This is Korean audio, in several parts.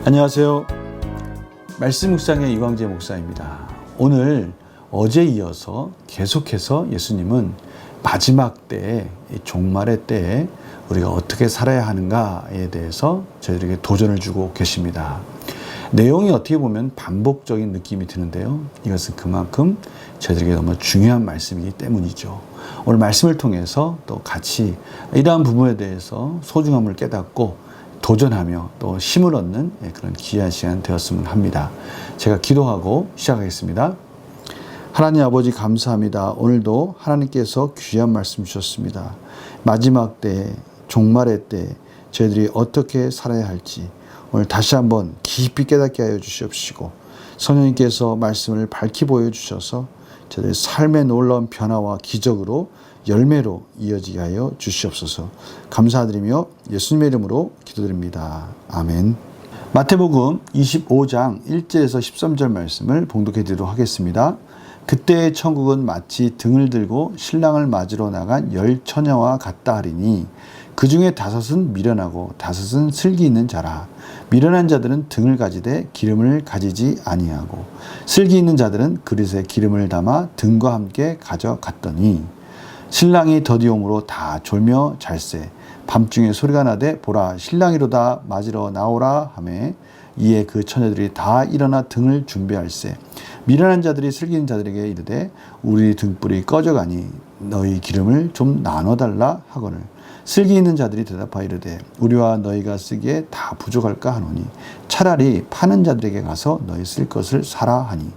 안녕하세요. 말씀 묵상의 이광재 목사입니다. 오늘 어제 이어서 계속해서 예수님은 마지막 때에, 종말의 때에 우리가 어떻게 살아야 하는가에 대해서 저희들에게 도전을 주고 계십니다. 내용이 어떻게 보면 반복적인 느낌이 드는데요. 이것은 그만큼 저희들에게 너무 중요한 말씀이기 때문이죠. 오늘 말씀을 통해서 또 같이 이러한 부분에 대해서 소중함을 깨닫고 도전하며 또 힘을 얻는 그런 귀한 시간 되었으면 합니다. 제가 기도하고 시작하겠습니다. 하나님 아버지 감사합니다. 오늘도 하나님께서 귀한 말씀 주셨습니다. 마지막 때, 종말의 때 저희들이 어떻게 살아야 할지 오늘 다시 한번 깊이 깨닫게 하여 주시옵시고, 성령님께서 말씀을 밝히 보여주셔서 저희들의 삶의 놀라운 변화와 기적으로 열매로 이어지게 하여 주시옵소서. 감사드리며 예수님의 이름으로 기도드립니다. 아멘. 마태복음 25장 1절에서 13절 말씀을 봉독해 드리도록 하겠습니다. 그때의 천국은 마치 등을 들고 신랑을 맞으러 나간 10처녀와 같다 하리니 그 중에 5은 미련하고 5은 슬기 있는 자라. 미련한 자들은 등을 가지되 기름을 가지지 아니하고 슬기 있는 자들은 그릇에 기름을 담아 등과 함께 가져갔더니 신랑이 더디옴으로 다 졸며 잘세. 밤중에 소리가 나되 보라 신랑이로다 맞으러 나오라 하매 이에 그 처녀들이 다 일어나 등을 준비할세. 미련한 자들이 슬기 있는 자들에게 이르되 우리 등불이 꺼져가니 너희 기름을 좀 나눠달라 하거늘 슬기 있는 자들이 대답하여 이르되 우리와 너희가 쓰기에 다 부족할까 하노니 차라리 파는 자들에게 가서 너희 쓸 것을 사라 하니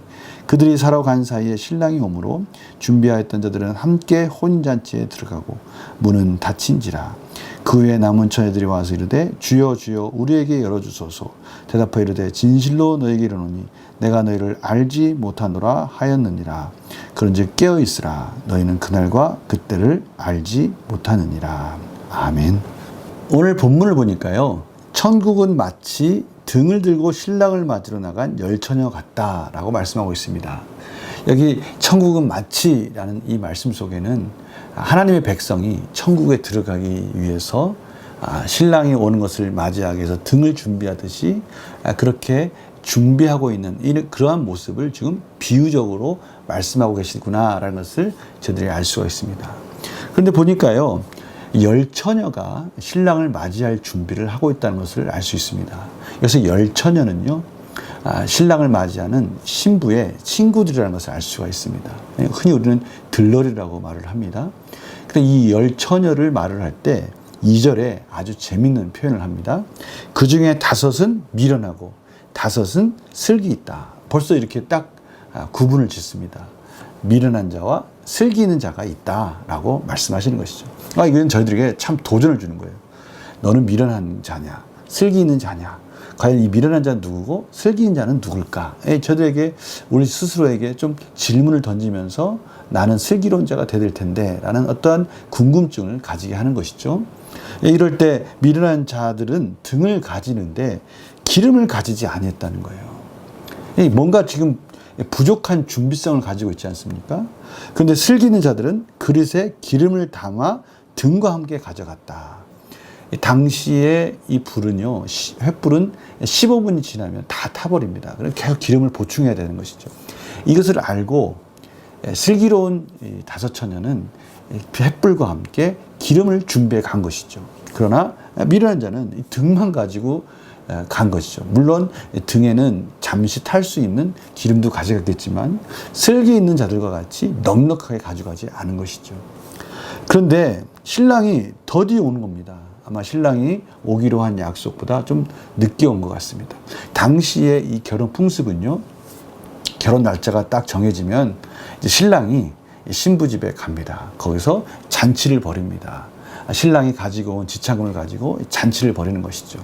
그들이 사러 간 사이에 신랑이 오므로 준비하였던 자들은 함께 혼인잔치에 들어가고 문은 닫힌지라. 그 후에 남은 처녀들이 와서 이르되 주여 주여 우리에게 열어주소서. 대답하여 이르되 진실로 너희에게 이르노니 내가 너희를 알지 못하노라 하였느니라. 그런즉 깨어있으라. 너희는 그날과 그때를 알지 못하느니라. 아멘. 오늘 본문을 보니까요, 천국은 마치 등을 들고 신랑을 맞으러 나간 10처녀 같다라고 말씀하고 있습니다. 여기 천국은 마치라는 이 말씀 속에는 하나님의 백성이 천국에 들어가기 위해서 신랑이 오는 것을 맞이하기 위해서 등을 준비하듯이 그렇게 준비하고 있는 그러한 모습을 지금 비유적으로 말씀하고 계시구나라는 것을 저희들이 알 수가 있습니다. 그런데 보니까요, 10처녀가 신랑을 맞이할 준비를 하고 있다는 것을 알 수 있습니다. 그래서 10처녀는요, 신랑을 맞이하는 신부의 친구들이라는 것을 알 수가 있습니다. 흔히 우리는 들러리라고 말을 합니다. 근데 이 10처녀를 말을 할 때 2절에 아주 재밌는 표현을 합니다. 그 중에 5은 미련하고 5은 슬기 있다. 벌써 이렇게 딱 구분을 짓습니다. 미련한 자와 슬기 있는 자가 있다라고 말씀하시는 것이죠. 이건 저희들에게 참 도전을 주는 거예요. 너는 미련한 자냐? 슬기 있는 자냐? 과연 이 미련한 자는 누구고 슬기 있는 자는 누굴까? 저희들에게, 우리 스스로에게 좀 질문을 던지면서 나는 슬기로운 자가 되야 될 텐데 라는 어떠한 궁금증을 가지게 하는 것이죠. 이럴 때 미련한 자들은 등을 가지는데 기름을 가지지 아니했다는 거예요. 뭔가 지금 부족한 준비성을 가지고 있지 않습니까? 그런데 슬기 있는 자들은 그릇에 기름을 담아 등과 함께 가져갔다. 당시에 이 불은요, 횃불은 15분이 지나면 다 타버립니다. 그래서 계속 기름을 보충해야 되는 것이죠. 이것을 알고 슬기로운 5처녀는 횃불과 함께 기름을 준비해 간 것이죠. 그러나 미련한 자는 등만 가지고 간 것이죠. 물론 등에는 잠시 탈 수 있는 기름도 가져갔겠지만 슬기 있는 자들과 같이 넉넉하게 가져가지 않은 것이죠. 그런데 신랑이 더디 오는 겁니다. 아마 신랑이 오기로 한 약속보다 좀 늦게 온 것 같습니다. 당시에 이 결혼 풍습은요, 결혼 날짜가 딱 정해지면 이제 신랑이 신부 집에 갑니다. 거기서 잔치를 벌입니다. 신랑이 가지고 온 지참금을 가지고 잔치를 벌이는 것이죠.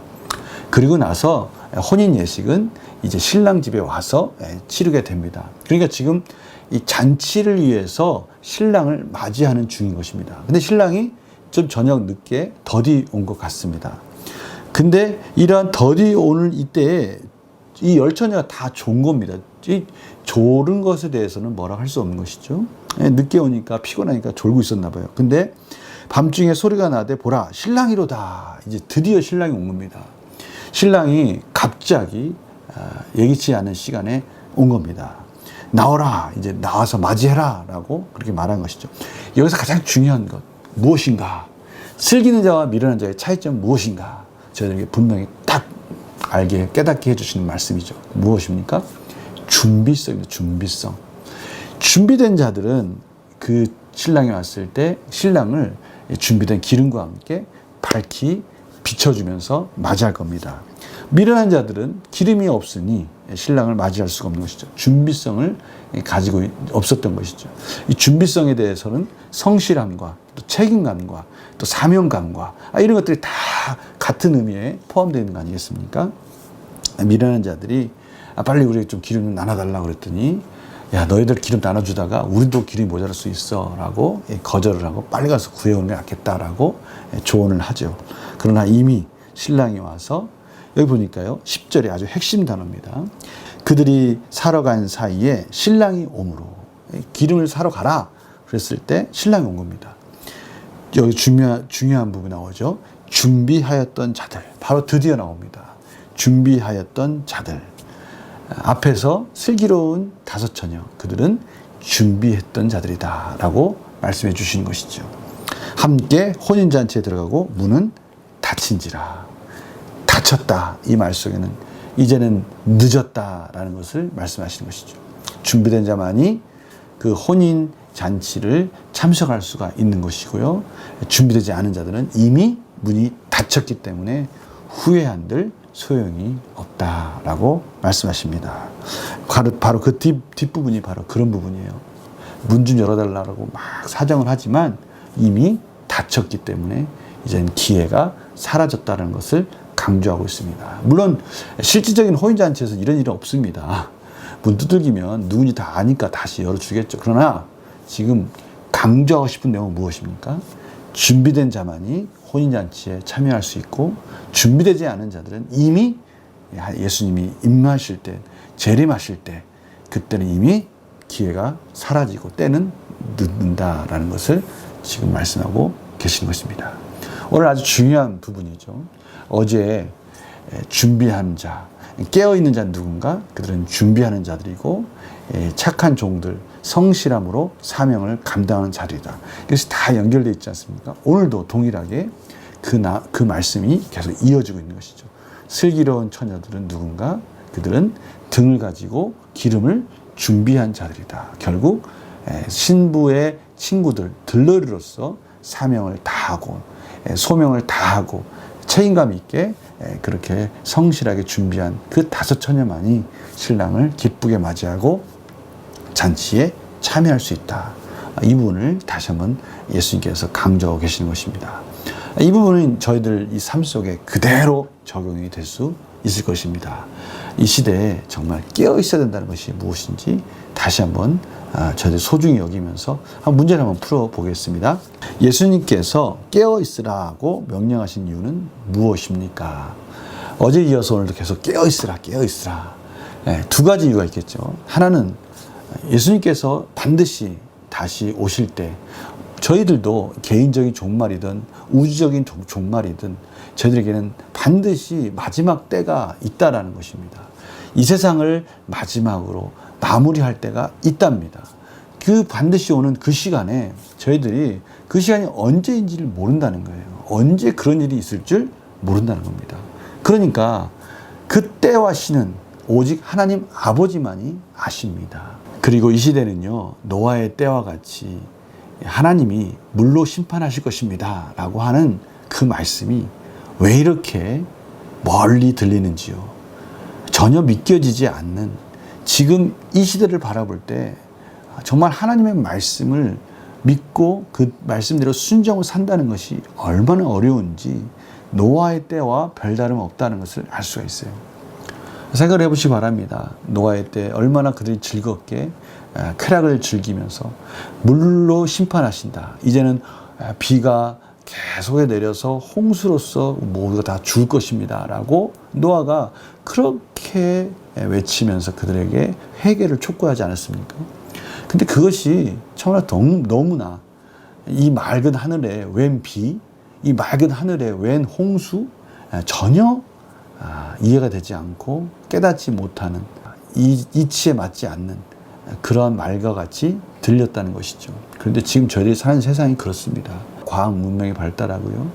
그리고 나서 혼인 예식은 이제 신랑 집에 와서 치르게 됩니다. 그러니까 지금 이 잔치를 위해서 신랑을 맞이하는 중인 것입니다. 근데 신랑이 좀 저녁 늦게 더디 온 것 같습니다. 근데 이러한 더디 오는 이때에 이 10처녀가 다 졸은 겁니다. 이 졸은 것에 대해서는 뭐라 할 수 없는 것이죠. 늦게 오니까 피곤하니까 졸고 있었나 봐요. 근데 밤중에 소리가 나되 보라 신랑이로다. 이제 드디어 신랑이 온 겁니다. 신랑이 갑자기 예기치 않은 시간에 온 겁니다. 나오라, 이제 나와서 맞이해라 라고 그렇게 말한 것이죠. 여기서 가장 중요한 것 무엇인가? 슬기는 자와 미련한 자의 차이점은 무엇인가? 저희들에게 분명히 딱 알게 깨닫게 해주시는 말씀이죠. 무엇입니까? 준비성입니다. 준비성. 준비된 자들은 그 신랑이 왔을 때 신랑을 준비된 기름과 함께 밝히 비춰주면서 맞이할 겁니다. 미련한 자들은 기름이 없으니 신랑을 맞이할 수가 없는 것이죠. 준비성을 가지고 없었던 것이죠. 이 준비성에 대해서는 성실함과 또 책임감과 또 사명감과 이런 것들이 다 같은 의미에 포함되어 있는 거 아니겠습니까? 미련한 자들이 빨리 우리 좀 기름 좀 나눠달라고 그랬더니 야, 너희들 기름 나눠주다가 우리도 기름이 모자랄 수 있어 라고 거절을 하고 빨리 가서 구해오는 게 낫겠다라고 조언을 하죠. 그러나 이미 신랑이 와서 여기 보니까요 10절에 아주 핵심 단어입니다. 그들이 사러 간 사이에 신랑이 오므로 기름을 사러 가라 그랬을 때 신랑이 온 겁니다. 여기 중요한 부분이 나오죠. 준비하였던 자들, 바로 드디어 나옵니다. 준비하였던 자들. 앞에서 슬기로운 다섯 처녀, 그들은 준비했던 자들이다 라고 말씀해 주시는 것이죠. 함께 혼인잔치에 들어가고 문은 닫힌지라. 닫혔다, 이 말 속에는 이제는 늦었다라는 것을 말씀하시는 것이죠. 준비된 자만이 그 혼인잔치를 참석할 수가 있는 것이고요. 준비되지 않은 자들은 이미 문이 닫혔기 때문에 후회한들 소용이 없다라고 말씀하십니다. 바로 그 뒷부분이 바로 그런 부분이에요. 문 좀 열어달라고 막 사정을 하지만 이미 닫혔기 때문에 이제는 기회가 사라졌다는 것을 강조하고 있습니다. 물론 실질적인 혼인잔치에서 이런 일은 없습니다. 문 두들기면 누군지 다 아니까 다시 열어주겠죠. 그러나 지금 강조하고 싶은 내용은 무엇입니까? 준비된 자만이 혼인잔치에 참여할 수 있고 준비되지 않은 자들은 이미 예수님이 임하실 때, 재림하실 때 그때는 이미 기회가 사라지고 때는 늦는다라는 것을 지금 말씀하고 계시는 것입니다. 오늘 아주 중요한 부분이죠. 어제 준비한 자, 깨어있는 자는 누군가? 그들은 준비하는 자들이고 착한 종들, 성실함으로 사명을 감당하는 자들이다. 이것이 다 연결되어 있지 않습니까? 오늘도 동일하게 그 말씀이 계속 이어지고 있는 것이죠. 슬기로운 처녀들은 누군가? 그들은 등을 가지고 기름을 준비한 자들이다. 결국 신부의 친구들, 들러리로서 사명을 다하고 소명을 다하고 책임감 있게 그렇게 성실하게 준비한 그 다섯 처녀만이 신랑을 기쁘게 맞이하고 잔치에 참여할 수 있다. 이 부분을 다시 한번 예수님께서 강조하고 계시는 것입니다. 이 부분은 저희들 이 삶 속에 그대로 적용이 될 수 있을 것입니다. 이 시대에 정말 깨어 있어야 된다는 것이 무엇인지 다시 한번 저희들 소중히 여기면서 문제를 한번 풀어보겠습니다. 예수님께서 깨어 있으라고 명령하신 이유는 무엇입니까? 어제 이어서 오늘도 계속 깨어 있으라, 깨어 있으라. 두 가지 이유가 있겠죠. 하나는 예수님께서 반드시 다시 오실 때 저희들도 개인적인 종말이든 우주적인 종말이든 저희들에게는 반드시 마지막 때가 있다라는 것입니다. 이 세상을 마지막으로 마무리할 때가 있답니다. 그 반드시 오는 그 시간에 저희들이 그 시간이 언제인지를 모른다는 거예요. 언제 그런 일이 있을 줄 모른다는 겁니다. 그러니까 그 때와 시는 오직 하나님 아버지만이 아십니다. 그리고 이 시대는요, 노아의 때와 같이 하나님이 물로 심판하실 것입니다 라고 하는 그 말씀이 왜 이렇게 멀리 들리는지요. 전혀 믿겨지지 않는 지금 이 시대를 바라볼 때 정말 하나님의 말씀을 믿고 그 말씀대로 순종을 산다는 것이 얼마나 어려운지 노아의 때와 별다름 없다는 것을 알 수가 있어요. 생각을 해보시기 바랍니다. 노아의 때 얼마나 그들이 즐겁게 쾌락을 즐기면서 물로 심판하신다. 이제는 비가 계속해 내려서 홍수로서 모두가 다 죽을 것입니다 라고 노아가 그렇게 외치면서 그들에게 회개를 촉구하지 않았습니까? 근데 그것이 정말 너무나 이 맑은 하늘에 웬 비, 이 맑은 하늘에 웬 홍수 전혀 이해가 되지 않고 깨닫지 못하는 이치에 맞지 않는 그런 말과 같이 들렸다는 것이죠. 그런데 지금 저희들이 사는 세상이 그렇습니다. 과학 문명이 발달하고요.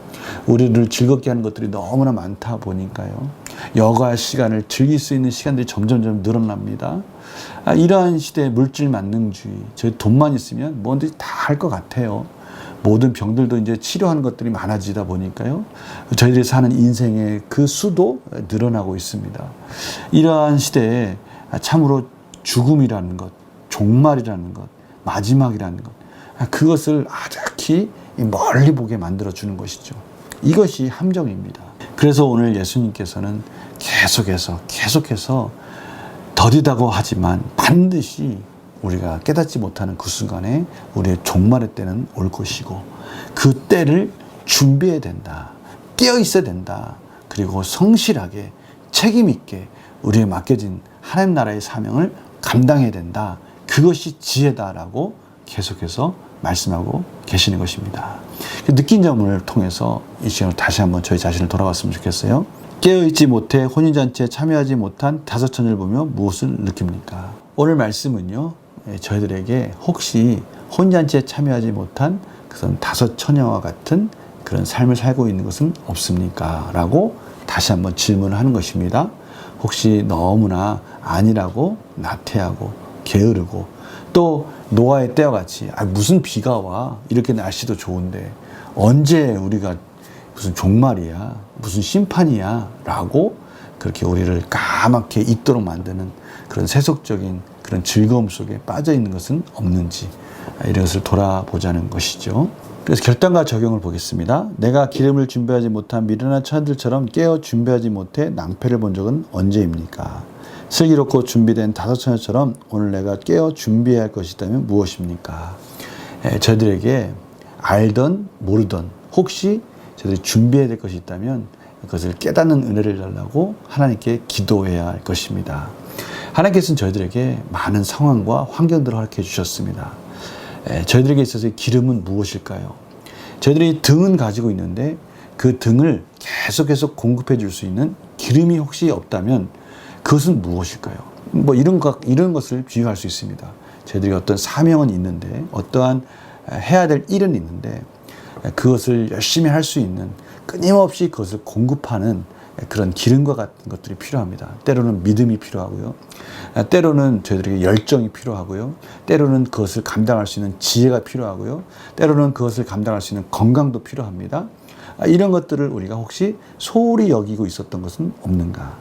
우리를 즐겁게 하는 것들이 너무나 많다 보니까요. 여가 시간을 즐길 수 있는 시간들이 점점 늘어납니다. 이러한 시대의 물질 만능주의, 저희 돈만 있으면 뭐든지 다 할 것 같아요. 모든 병들도 이제 치료하는 것들이 많아지다 보니까요. 저희들이 사는 인생의 그 수도 늘어나고 있습니다. 이러한 시대에 참으로 죽음이라는 것, 종말이라는 것, 마지막이라는 것, 그것을 아득히 멀리 보게 만들어주는 것이죠. 이것이 함정입니다. 그래서 오늘 예수님께서는 계속해서 더디다고 하지만 반드시 우리가 깨닫지 못하는 그 순간에 우리의 종말의 때는 올 것이고 그 때를 준비해야 된다. 깨어 있어야 된다. 그리고 성실하게 책임 있게 우리에 맡겨진 하나님 나라의 사명을 감당해야 된다. 그것이 지혜다라고 계속해서 말씀하고 계시는 것입니다. 느낀 점을 통해서 이 시간을 다시 한번 저희 자신을 돌아봤으면 좋겠어요. 깨어있지 못해 혼인잔치에 참여하지 못한 다섯 처녀를 보며 무엇을 느낍니까? 오늘 말씀은요, 저희들에게 혹시 혼인잔치에 참여하지 못한 그런 다섯 처녀와 같은 그런 삶을 살고 있는 것은 없습니까? 라고 다시 한번 질문을 하는 것입니다. 혹시 너무나 아니라고 나태하고 게으르고 또 노아의 때와 같이 무슨 비가 와, 이렇게 날씨도 좋은데 언제 우리가 무슨 종말이야, 무슨 심판이야 라고 그렇게 우리를 까맣게 있도록 만드는 그런 세속적인 그런 즐거움 속에 빠져 있는 것은 없는지, 이런 것을 돌아보자는 것이죠. 그래서 결단과 적용을 보겠습니다. 내가 기름을 준비하지 못한 미련한 처녀들처럼 깨어 준비하지 못해 낭패를 본 적은 언제입니까? 슬기롭고 준비된 다섯 처녀처럼 오늘 내가 깨어 준비해야 할 것이 있다면 무엇입니까? 저희들에게 알던 모르던 혹시 저희들이 준비해야 될 것이 있다면 그것을 깨닫는 은혜를 달라고 하나님께 기도해야 할 것입니다. 하나님께서는 저희들에게 많은 상황과 환경들을 허락해 주셨습니다. 저희들에게 있어서 기름은 무엇일까요? 저희들이 등은 가지고 있는데 그 등을 계속해서 공급해 줄 수 있는 기름이 혹시 없다면 그것은 무엇일까요? 이런 것을 비유할 수 있습니다. 저희들이 어떤 사명은 있는데 어떠한 해야 될 일은 있는데 그것을 열심히 할 수 있는, 끊임없이 그것을 공급하는 그런 기름과 같은 것들이 필요합니다. 때로는 믿음이 필요하고요. 때로는 저희들에게 열정이 필요하고요. 때로는 그것을 감당할 수 있는 지혜가 필요하고요. 때로는 그것을 감당할 수 있는 건강도 필요합니다. 이런 것들을 우리가 혹시 소홀히 여기고 있었던 것은 없는가?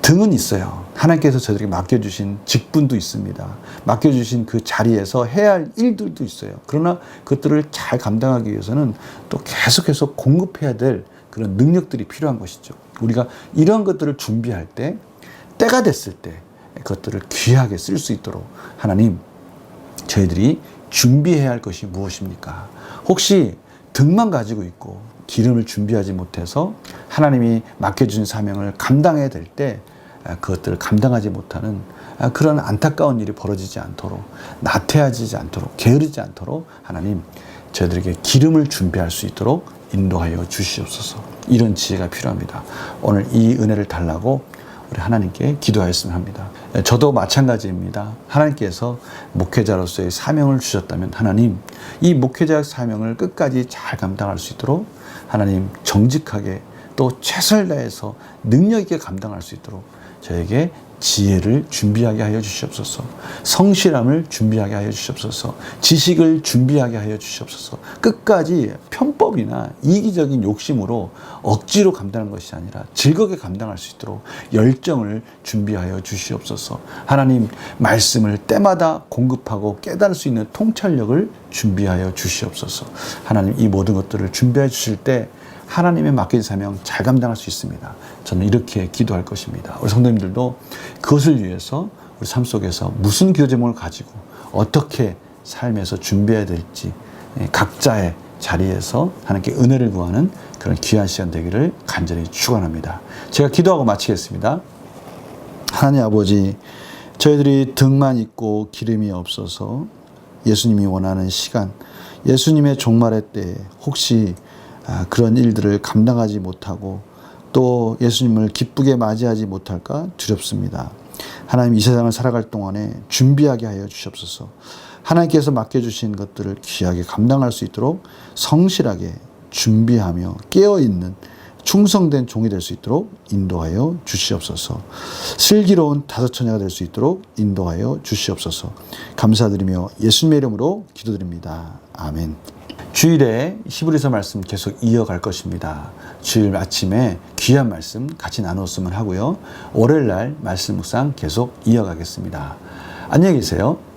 등은 있어요. 하나님께서 저희들에게 맡겨주신 직분도 있습니다. 맡겨주신 그 자리에서 해야 할 일들도 있어요. 그러나 그것들을 잘 감당하기 위해서는 또 계속해서 공급해야 될 그런 능력들이 필요한 것이죠. 우리가 이런 것들을 준비할 때, 때가 됐을 때 그것들을 귀하게 쓸 수 있도록 하나님, 저희들이 준비해야 할 것이 무엇입니까? 혹시 등만 가지고 있고 기름을 준비하지 못해서 하나님이 맡겨주신 사명을 감당해야 될 때 그것들을 감당하지 못하는 그런 안타까운 일이 벌어지지 않도록, 나태해지지 않도록, 게으르지 않도록 하나님, 저희들에게 기름을 준비할 수 있도록 인도하여 주시옵소서. 이런 지혜가 필요합니다. 오늘 이 은혜를 달라고 우리 하나님께 기도하였으면 합니다. 저도 마찬가지입니다. 하나님께서 목회자로서의 사명을 주셨다면 하나님, 이 목회자의 사명을 끝까지 잘 감당할 수 있도록 하나님, 정직하게 또 최선을 다해서 능력 있게 감당할 수 있도록 저에게 지혜를 준비하게 하여 주시옵소서. 성실함을 준비하게 하여 주시옵소서. 지식을 준비하게 하여 주시옵소서. 끝까지 편법이나 이기적인 욕심으로 억지로 감당하는 것이 아니라 즐겁게 감당할 수 있도록 열정을 준비하여 주시옵소서. 하나님, 말씀을 때마다 공급하고 깨달을 수 있는 통찰력을 준비하여 주시옵소서. 하나님, 이 모든 것들을 준비해 주실 때 하나님의 맡긴 사명 잘 감당할 수 있습니다. 저는 이렇게 기도할 것입니다. 우리 성도님들도 그것을 위해서 우리 삶 속에서 무슨 기도 제목을 가지고 어떻게 삶에서 준비해야 될지 각자의 자리에서 하나님께 은혜를 구하는 그런 귀한 시간 되기를 간절히 축원합니다. 제가 기도하고 마치겠습니다. 하나님 아버지, 저희들이 등만 있고 기름이 없어서 예수님이 원하는 시간, 예수님의 종말의 때에 혹시 그런 일들을 감당하지 못하고 또 예수님을 기쁘게 맞이하지 못할까 두렵습니다. 하나님 이 세상을 살아갈 동안에 준비하게 하여 주시옵소서. 하나님께서 맡겨주신 것들을 귀하게 감당할 수 있도록 성실하게 준비하며 깨어있는 충성된 종이 될 수 있도록 인도하여 주시옵소서. 슬기로운 다섯처녀가 될 수 있도록 인도하여 주시옵소서. 감사드리며 예수님의 이름으로 기도드립니다. 아멘. 주일에 히브리서 말씀 계속 이어갈 것입니다. 주일 아침에 귀한 말씀 같이 나눴으면 하고요. 월요일 날 말씀 묵상 계속 이어가겠습니다. 안녕히 계세요.